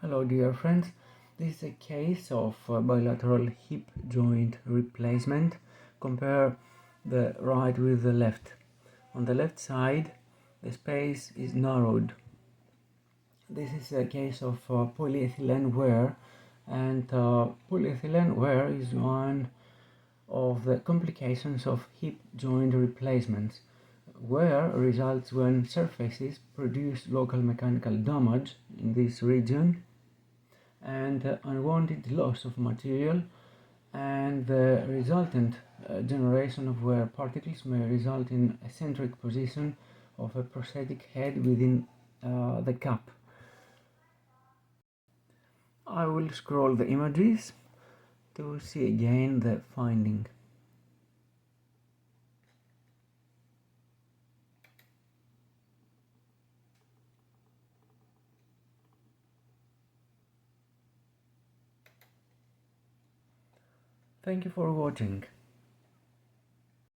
Hello dear friends, this is a case of bilateral hip joint replacement. Compare the right with the left. On the left side the space is narrowed. This is a case of polyethylene wear, and polyethylene wear is one of the complications of hip joint replacements. Wear results when surfaces produce local mechanical damage in this region and unwanted loss of material, and the resultant generation of wear particles may result in eccentric position of a prosthetic head within the cup. I will scroll the images to see again the finding. Thank you for watching.